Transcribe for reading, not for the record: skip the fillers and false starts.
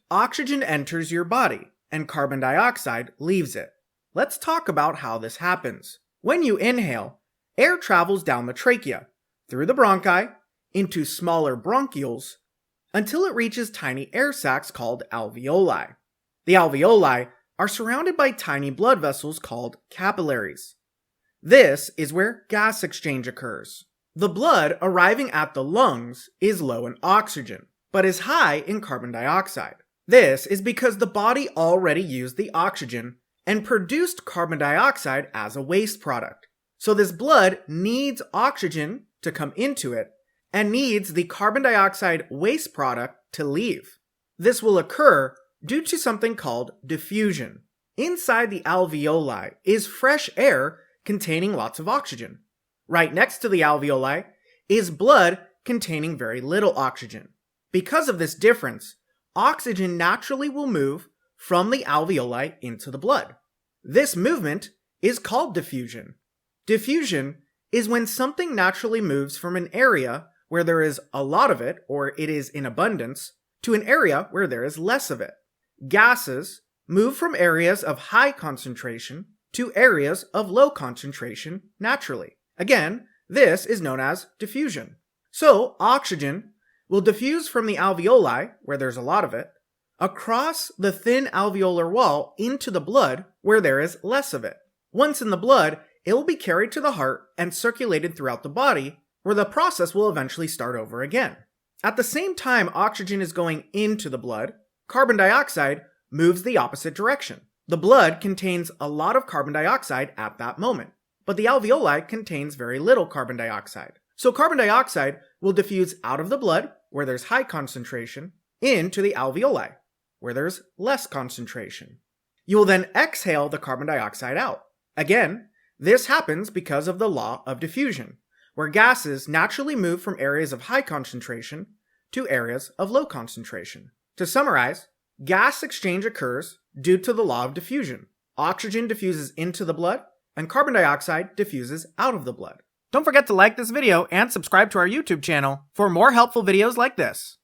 oxygen enters your body and carbon dioxide leaves it. Let's talk about how this happens. When you inhale, air travels down the trachea, through the bronchi, into smaller bronchioles, until it reaches tiny air sacs called alveoli. The alveoli are surrounded by tiny blood vessels called capillaries. This is where gas exchange occurs. The blood arriving at the lungs is low in oxygen, but is high in carbon dioxide. This is because the body already used the oxygen and produced carbon dioxide as a waste product. So this blood needs oxygen to come into it and needs the carbon dioxide waste product to leave. This will occur due to something called diffusion. Inside the alveoli is fresh air containing lots of oxygen. Right next to the alveoli is blood containing very little oxygen. Because of this difference, oxygen naturally will move from the alveoli into the blood. This movement is called diffusion. Diffusion is when something naturally moves from an area where there is a lot of it, or it is in abundance, to an area where there is less of it. Gases move from areas of high concentration to areas of low concentration naturally. Again, this is known as diffusion. So, oxygen will diffuse from the alveoli, where there's a lot of it, across the thin alveolar wall into the blood, where there is less of it. Once in the blood, it will be carried to the heart and circulated throughout the body, where the process will eventually start over again. At the same time oxygen is going into the blood, carbon dioxide moves the opposite direction. The blood contains a lot of carbon dioxide at that moment, but the alveoli contains very little carbon dioxide. So carbon dioxide will diffuse out of the blood, where there's high concentration, into the alveoli, where there's less concentration. You will then exhale the carbon dioxide out. Again, this happens because of the law of diffusion, where gases naturally move from areas of high concentration to areas of low concentration. To summarize, gas exchange occurs due to the law of diffusion. Oxygen diffuses into the blood, and carbon dioxide diffuses out of the blood. Don't forget to like this video and subscribe to our YouTube channel for more helpful videos like this.